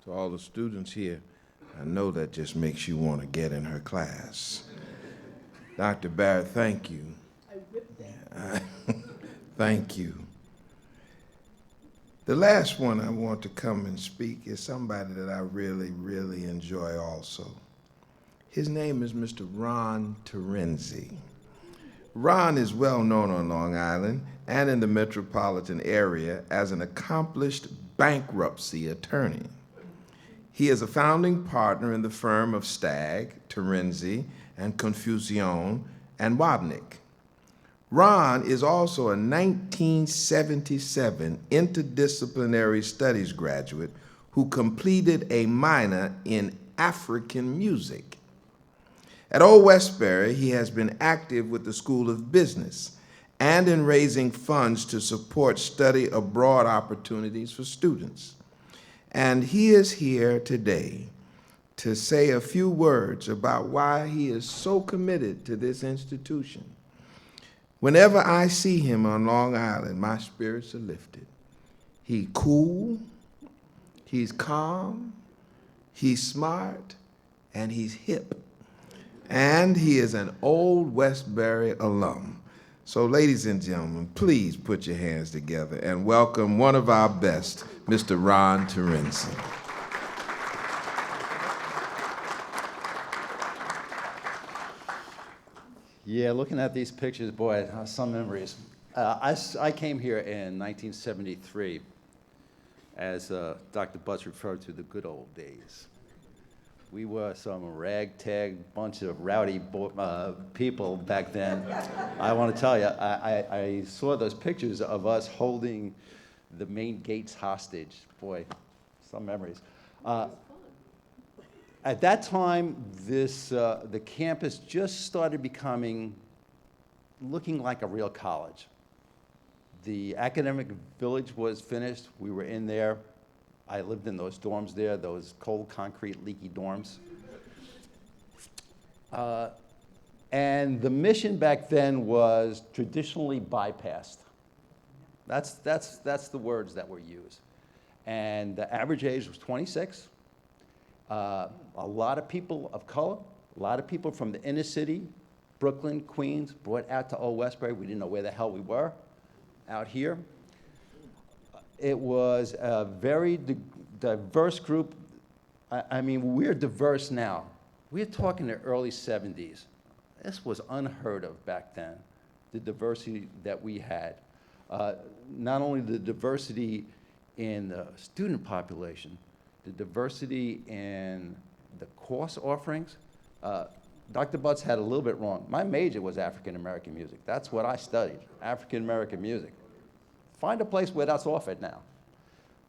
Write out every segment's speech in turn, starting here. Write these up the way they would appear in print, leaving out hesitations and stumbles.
To all the students here, I know that just makes you want to get in her class. Dr. Barrett, thank you. I whipped that. Thank you. The last one I want to come and speak is somebody that I really, really enjoy also. His name is Mr. Ron Terenzi. Ron is well known on Long Island and in the metropolitan area as an accomplished bankruptcy attorney. He is a founding partner in the firm of Stagg, Terenzi, and Confucion and Wobnick. Ron is also a 1977 interdisciplinary studies graduate who completed a minor in African music. At Old Westbury, he has been active with the School of Business and in raising funds to support study abroad opportunities for students. And he is here today to say a few words about why he is so committed to this institution. Whenever I see him on Long Island, my spirits are lifted. He's cool, he's calm, he's smart, and he's hip. And he is an Old Westbury alum. So ladies and gentlemen, please put your hands together and welcome one of our best, Mr. Ron Terenzi. Yeah, looking at these pictures, boy, some memories. I came here in 1973, as Dr. Butts referred to, the good old days. We were some ragtag bunch of rowdy people back then. I want to tell you, I saw those pictures of us holding the main gates hostage. Boy, some memories. At that time, the campus just started looking like a real college. The academic village was finished. We were in there. I lived in those dorms there, those cold concrete leaky dorms. And the mission back then was traditionally bypassed. That's the words that were used. And the average age was 26. A lot of people of color, a lot of people from the inner city, Brooklyn, Queens, brought out to Old Westbury. We didn't know where the hell we were out here. It was a very diverse group. I mean, we're diverse now. We're talking the early 70s. This was unheard of back then, the diversity that we had. Not only the diversity in the student population, the diversity in the course offerings. Dr. Butts had a little bit wrong. My major was African American music. That's what I studied, African American music. Find a place where that's offered now.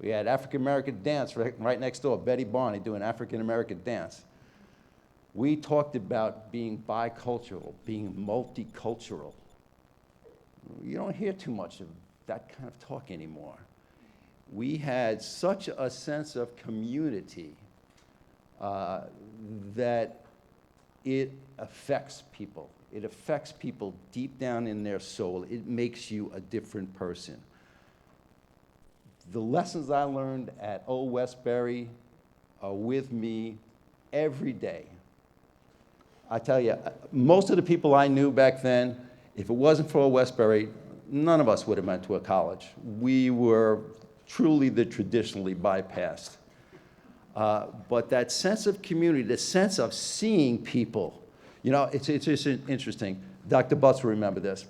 We had African American dance right next door, Betty Barney doing African American dance. We talked about being bicultural, being multicultural. You don't hear too much of that kind of talk anymore. We had such a sense of community that it affects people. It affects people deep down in their soul. It makes you a different person. The lessons I learned at Old Westbury are with me every day. I tell you, most of the people I knew back then, if it wasn't for Old Westbury, none of us would have went to a college. We were truly the traditionally bypassed. But that sense of community, the sense of seeing people, you know, it's just interesting. Dr. Butts will remember this.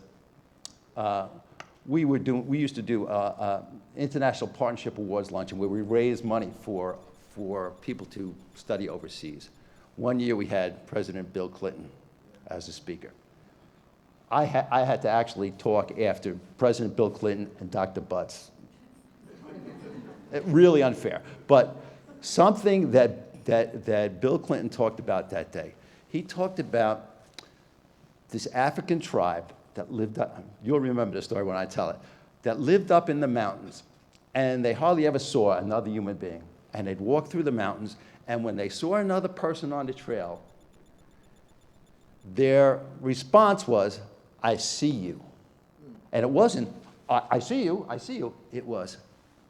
We used to do International Partnership Awards luncheon where we raised money for people to study overseas. One year we had President Bill Clinton as a speaker. I had to actually talk after President Bill Clinton and Dr. Butts. Really unfair. But something that Bill Clinton talked about that day, he talked about this African tribe that lived up, you'll remember the story when I tell it, that lived up in the mountains, and they hardly ever saw another human being. And they'd walk through the mountains, and when they saw another person on the trail, their response was, "I see you." And it wasn't, I see you, I see you. It was,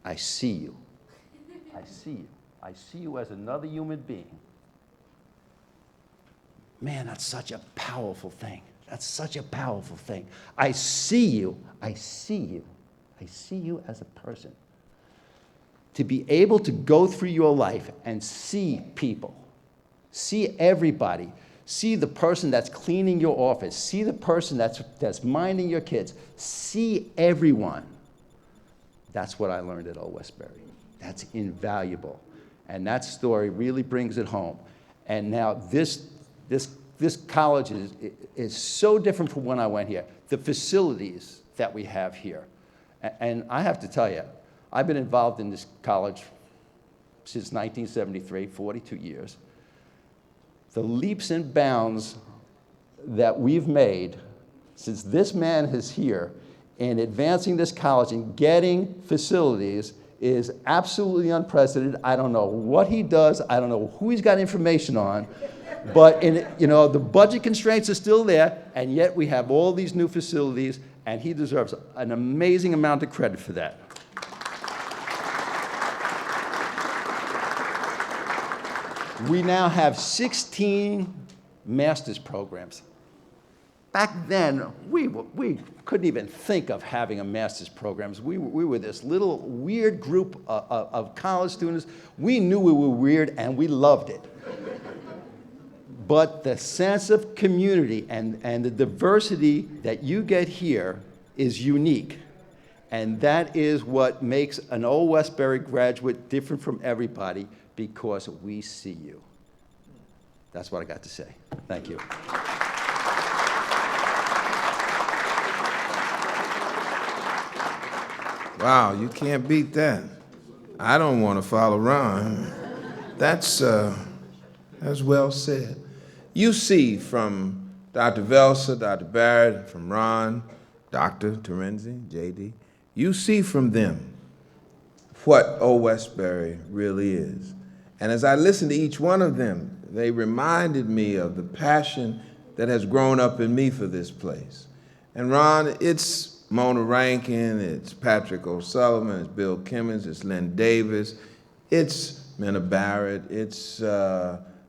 "I see you, I see you." I see you as another human being. Man, that's such a powerful thing. That's such a powerful thing. I see you. I see you. I see you as a person. To be able to go through your life and see people, see everybody, see the person that's cleaning your office, see the person that's minding your kids, see everyone. That's what I learned at Old Westbury. That's invaluable. And that story really brings it home. And now this college is so different from when I went here. The facilities that we have here. And I have to tell you, I've been involved in this college since 1973, 42 years. The leaps and bounds that we've made since this man is here in advancing this college and getting facilities is absolutely unprecedented. I don't know what he does. I don't know who he's got information on. But the budget constraints are still there, and yet we have all these new facilities, and he deserves an amazing amount of credit for that. We now have 16 master's programs. Back then, we couldn't even think of having a master's program. We were this little weird group of college students. We knew we were weird, and we loved it. But the sense of community and the diversity that you get here is unique. And that is what makes an Old Westbury graduate different from everybody, because we see you. That's what I got to say. Thank you. Wow, you can't beat that. I don't want to follow Ron. That's well said. You see from Dr. Velsa, Dr. Barrett, from Ron, Dr. Terenzi, JD, you see from them what Old Westbury really is. And as I listened to each one of them, they reminded me of the passion that has grown up in me for this place. And Ron, it's Mona Rankin, it's Patrick O'Sullivan, it's Bill Kimmons, it's Lynn Davis, it's Minna Barrett, it's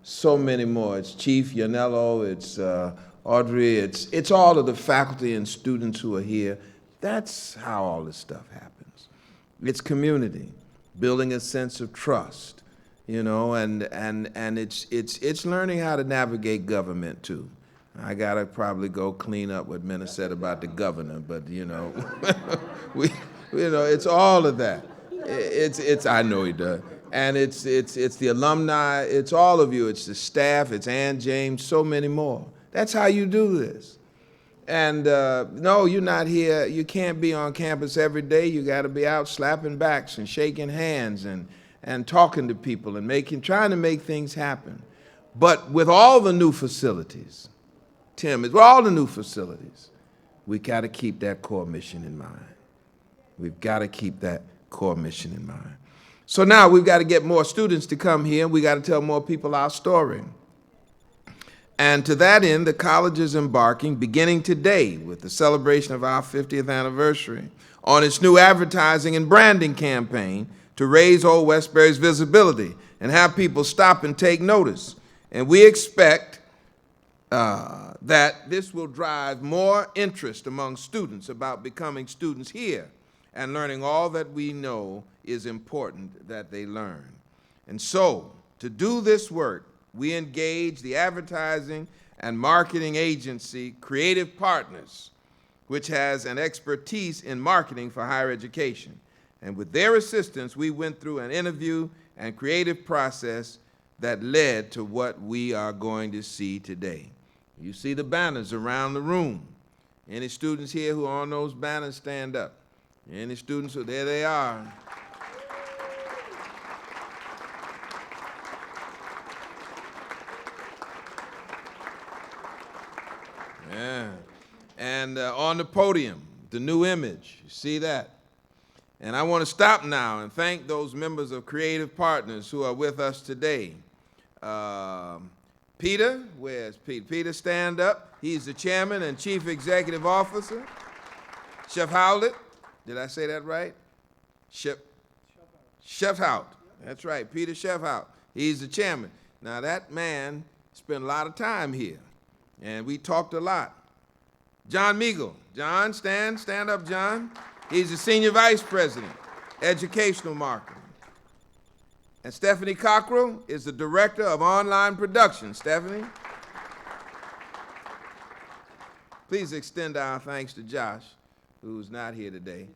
so many more. It's Chief Yanello, it's Audrey, it's all of the faculty and students who are here. That's how all this stuff happens. It's community, building a sense of trust, and it's learning how to navigate government too. I gotta probably go clean up what Minna said about the governor, but it's all of that. It's I know he does, and it's the alumni, it's all of you, it's the staff, it's Ann James, so many more. That's how you do this. And no, you're not here. You can't be on campus every day. You got to be out slapping backs and shaking hands and talking to people and trying to make things happen. But with all the new facilities, Tim, with all the new facilities, we got to keep that core mission in mind. We've got to keep that core mission in mind. So now we've got to get more students to come here. We got to tell more people our story. And to that end, the college is embarking, beginning today with the celebration of our 50th anniversary, on its new advertising and branding campaign to raise Old Westbury's visibility and have people stop and take notice. And we expect that this will drive more interest among students about becoming students here and learning all that we know is important that they learn. And so, to do this work, we engage the advertising and marketing agency Creative Partners, which has an expertise in marketing for higher education. And with their assistance, we went through an interview and creative process that led to what we are going to see today. You see the banners around the room. Any students here who are on those banners, stand up. Any students who, there they are. Yeah. And on the podium, the new image, you see that? And I want to stop now and thank those members of Creative Partners who are with us today. Peter, where's Peter? Peter, stand up. He's the chairman and chief executive officer. Chef Howlett, did I say that right? Chef Howlett. That's right, Peter Shefhout. He's the chairman. Now, that man spent a lot of time here, and we talked a lot. John Meagle. John, stand up, John. He's the senior vice president, educational marketing. And Stephanie Cockrell is the director of online production. Stephanie? Please extend our thanks to Josh, who's not here today.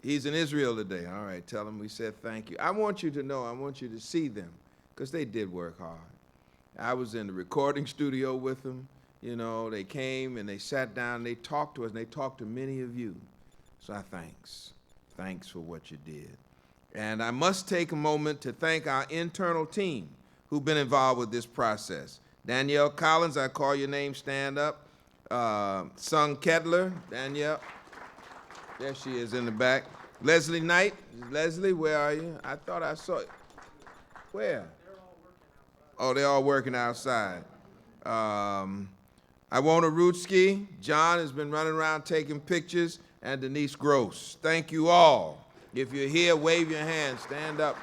He's in Israel today. All right, tell him we said thank you. I want you to know, I want you to see them, because they did work hard. I was in the recording studio with them. You know, they came and they sat down and they talked to us, and they talked to many of you. So thanks for what you did. And I must take a moment to thank our internal team who've been involved with this process. Danielle Collins, I call your name, stand up. Sung Kedler, Danielle. There she is in the back. Leslie Knight. Leslie, where are you? I thought I saw you. Where? Oh, they're all working outside. Iwona Rutsky. John has been running around taking pictures. And Denise Gross. Thank you all. If you're here, wave your hand. Stand up.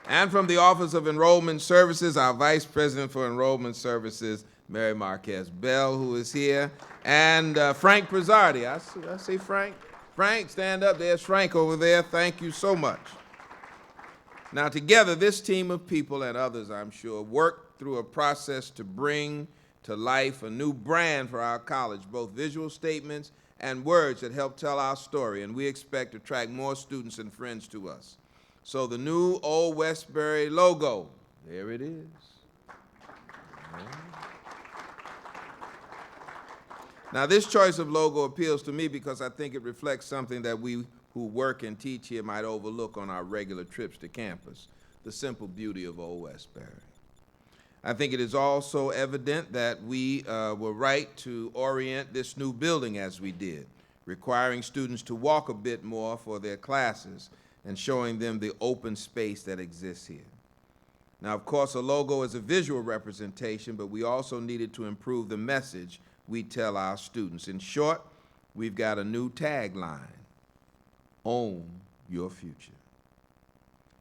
And from the Office of Enrollment Services, our Vice President for Enrollment Services, Mary Marquez Bell, who is here, and Frank Pizzardi. I see Frank. Frank, stand up. There's Frank over there. Thank you so much. Now, together, this team of people and others, I'm sure, worked through a process to bring to life a new brand for our college, both visual statements and words that help tell our story, and we expect to attract more students and friends to us. So the new Old Westbury logo, there it is. Now, this choice of logo appeals to me because I think it reflects something that we who work and teach here might overlook on our regular trips to campus, the simple beauty of Old Westbury. I think it is also evident that we were right to orient this new building as we did, requiring students to walk a bit more for their classes and showing them the open space that exists here. Now, of course, a logo is a visual representation, but we also needed to improve the message we tell our students. In short, we've got a new tagline, own your future.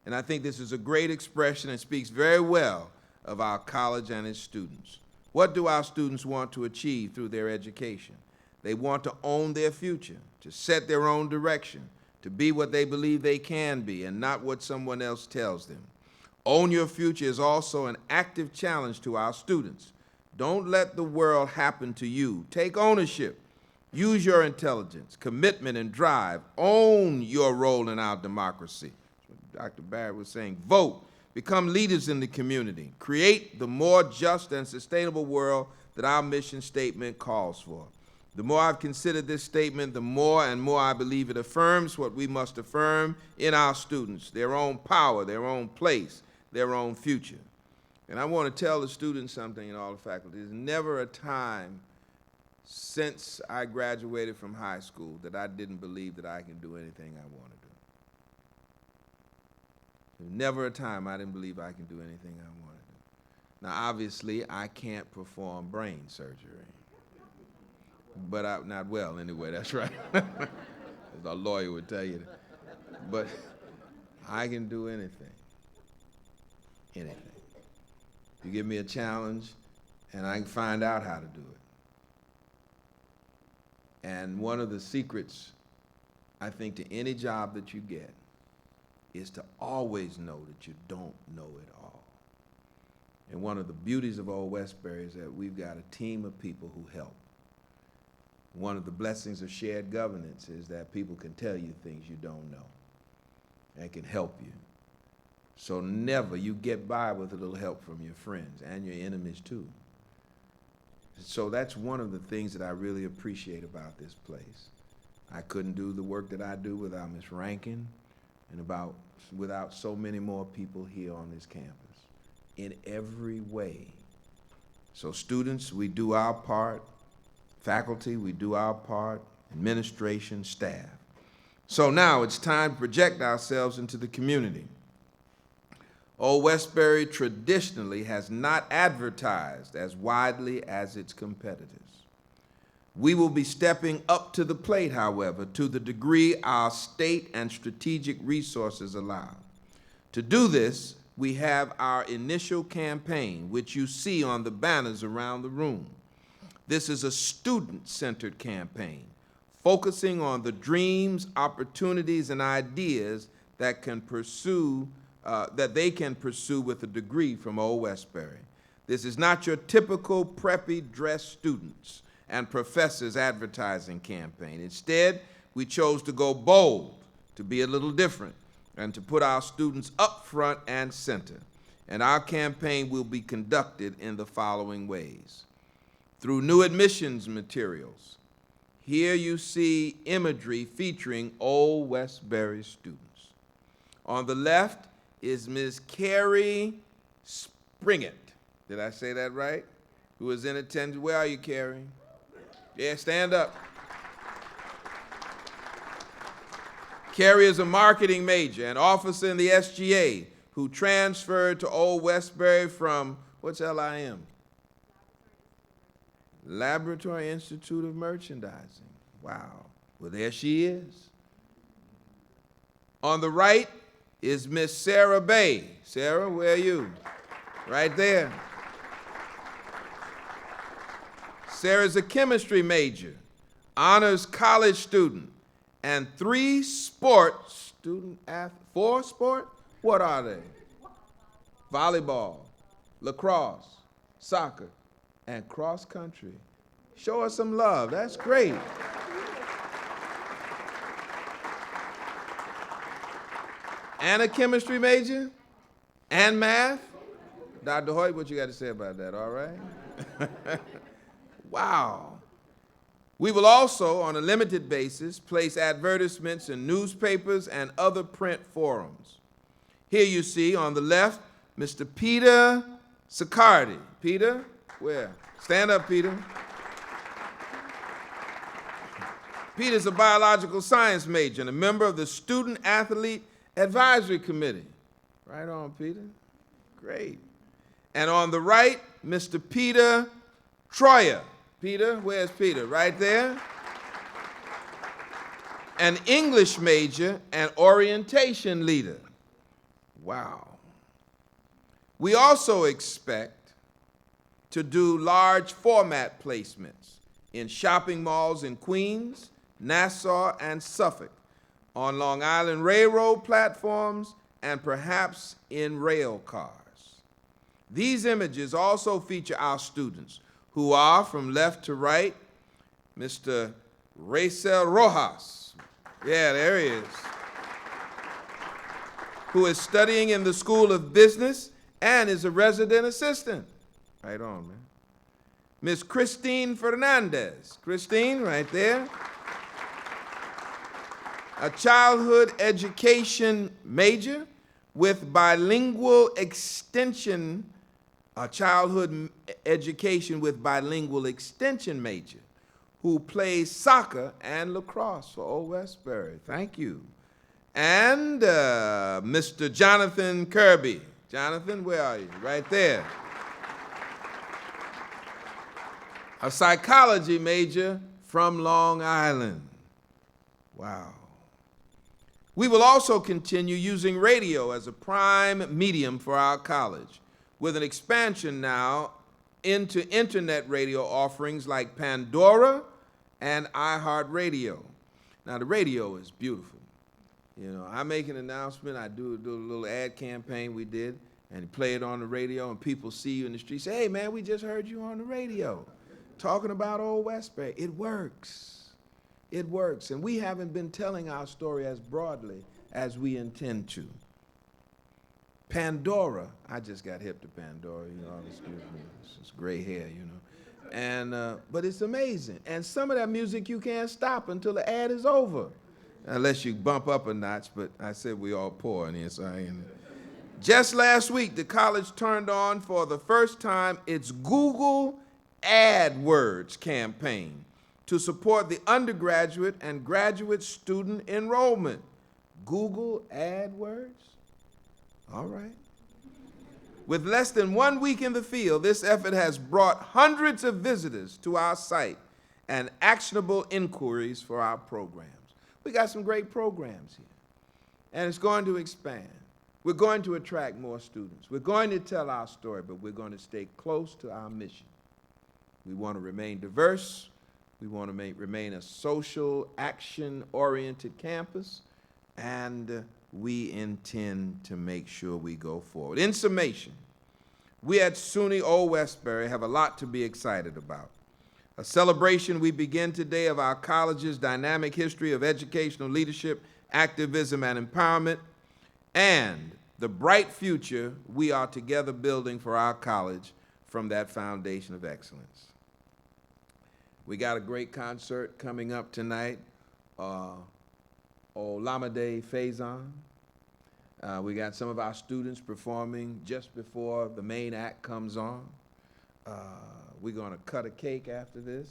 And I think this is a great expression and speaks very well of our college and its students. What do our students want to achieve through their education? They want to own their future, to set their own direction, to be what they believe they can be and not what someone else tells them. Own your future is also an active challenge to our students. Don't let the world happen to you. Take ownership. Use your intelligence, commitment, and drive. Own your role in our democracy. Dr. Barrett was saying, vote. Become leaders in the community. Create the more just and sustainable world that our mission statement calls for. The more I've considered this statement, the more and more I believe it affirms what we must affirm in our students, their own power, their own place, their own future. And I want to tell the students something and all the faculty. There's never a time since I graduated from high school that I didn't believe that I can do anything I want to do. There's never a time I didn't believe I can do anything I want to do. Now, obviously, I can't perform brain surgery. But not well, anyway, that's right. As a lawyer would tell you that. But I can do anything. Anything. You give me a challenge, and I can find out how to do it. And one of the secrets, I think, to any job that you get is to always know that you don't know it all. And one of the beauties of Old Westbury is that we've got a team of people who help. One of the blessings of shared governance is that people can tell you things you don't know and can help you. So never, you get by with a little help from your friends and your enemies too. So that's one of the things that I really appreciate about this place. I couldn't do the work that I do without Ms. Rankin and without so many more people here on this campus in every way. So students, we do our part. Faculty, we do our part. Administration, staff. So now it's time to project ourselves into the community. Old Westbury traditionally has not advertised as widely as its competitors. We will be stepping up to the plate, however, to the degree our state and strategic resources allow. To do this, we have our initial campaign, which you see on the banners around the room. This is a student-centered campaign, focusing on the dreams, opportunities, and ideas that they can pursue with a degree from Old Westbury. This is not your typical preppy dress students and professors advertising campaign. Instead, we chose to go bold, to be a little different, and to put our students up front and center. And our campaign will be conducted in the following ways. Through new admissions materials. Here you see imagery featuring Old Westbury students. On the left is Ms. Carrie Springett. Did I say that right? Who is in attendance. Where are you, Carrie? Yeah, stand up. Carrie is a marketing major, an officer in the SGA who transferred to Old Westbury from, what's LIM? Laboratory Institute of Merchandising. Wow. Well, there she is. On the right is Miss Sarah Bay. Sarah, where are you? Right there. Sarah's a chemistry major, honors college student, and 3 sport student athletes. 4 sport? What are they? Volleyball, lacrosse, soccer, and cross country. Show us some love. That's great. And a chemistry major? And math? Dr. Hoyt, what you got to say about that, all right? Wow. We will also, on a limited basis, place advertisements in newspapers and other print forums. Here you see on the left, Mr. Peter Sicardi. Peter, where? Stand up, Peter. Peter's a biological science major and a member of the Student Athlete Advisory Committee. Right on, Peter. Great. And on the right, Mr. Peter Troyer. Peter, where's Peter? Right there. An English major and orientation leader. Wow. We also expect to do large format placements in shopping malls in Queens, Nassau, and Suffolk, on Long Island Railroad platforms, and perhaps in rail cars. These images also feature our students, who are, from left to right, Mr. Racel Rojas. Yeah, there he is. Who is studying in the School of Business and is a resident assistant. Right on, man. Miss Christine Fernandez. Christine, right there. A childhood education major with bilingual extension, a childhood education with bilingual extension major, who plays soccer and lacrosse for Old Westbury. Thank you. And Mr. Jonathan Kirby. Jonathan, where are you? Right there. A psychology major from Long Island. Wow. We will also continue using radio as a prime medium for our college, with an expansion now into internet radio offerings like Pandora and iHeartRadio. Now, the radio is beautiful. You know, I make an announcement, I do a little ad campaign we did, and play it on the radio, and people see you in the street, say, hey, man, we just heard you on the radio talking about Old Westbury. It works. It works, and we haven't been telling our story as broadly as we intend to. Pandora, I just got hip to Pandora, you know, excuse me, it's gray hair, you know. And, but it's amazing. And some of that music you can't stop until the ad is over, unless you bump up a notch, but I said we all poor in here, so I ain't. Just last week, the college turned on for the first time its Google AdWords campaign to support the undergraduate and graduate student enrollment. Google AdWords? All right. With less than 1 week in the field, this effort has brought hundreds of visitors to our site and actionable inquiries for our programs. We got some great programs here, and it's going to expand. We're going to attract more students. We're going to tell our story, but we're going to stay close to our mission. We want to remain diverse. We want to remain a social, action-oriented campus, and we intend to make sure we go forward. In summation, we at SUNY Old Westbury have a lot to be excited about. A celebration we begin today of our college's dynamic history of educational leadership, activism, and empowerment, and the bright future we are together building for our college from that foundation of excellence. We got a great concert coming up tonight, Olamide Faison. We got some of our students performing just before the main act comes on. We're going to cut a cake after this.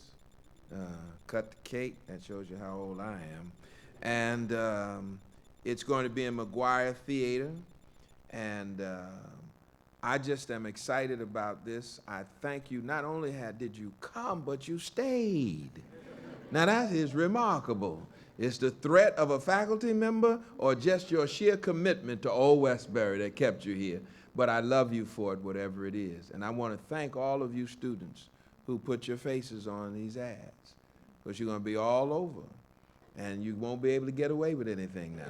Cut the cake. That shows you how old I am. And it's going to be in McGuire Theater. And I just am excited about this. I thank you. Not only did you come, but you stayed. Now that is remarkable. It's the threat of a faculty member or just your sheer commitment to Old Westbury that kept you here. But I love you for it, whatever it is. And I want to thank all of you students who put your faces on these ads, because you're going to be all over, and you won't be able to get away with anything now.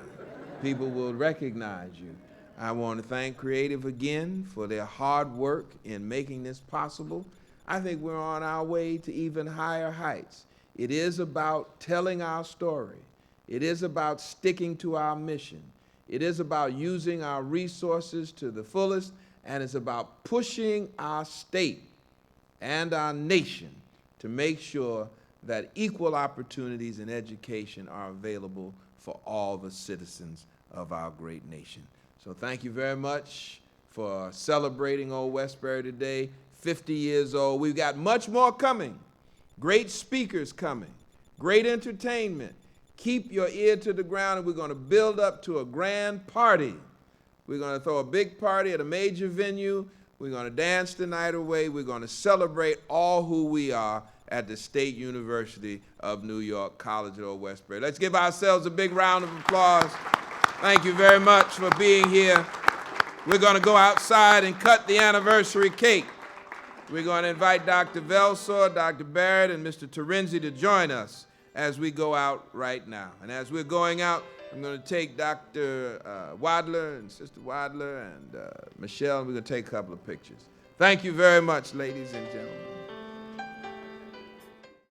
People will recognize you. I want to thank Creative again for their hard work in making this possible. I think we're on our way to even higher heights. It is about telling our story. It is about sticking to our mission. It is about using our resources to the fullest, and it's about pushing our state and our nation to make sure that equal opportunities in education are available for all the citizens of our great nation. So thank you very much for celebrating Old Westbury today, 50 years old. We've got much more coming, great speakers coming, great entertainment. Keep your ear to the ground, and we're going to build up to a grand party. We're going to throw a big party at a major venue. We're going to dance the night away. We're going to celebrate all who we are at the State University of New York College at Old Westbury. Let's give ourselves a big round of applause. Thank you very much for being here. We're going to go outside and cut the anniversary cake. We're going to invite Dr. Velsor, Dr. Barrett, and Mr. Terenzi to join us as we go out right now. And as we're going out, I'm going to take Dr. Wadler and Sister Wadler and Michelle, and we're going to take a couple of pictures. Thank you very much, ladies and gentlemen.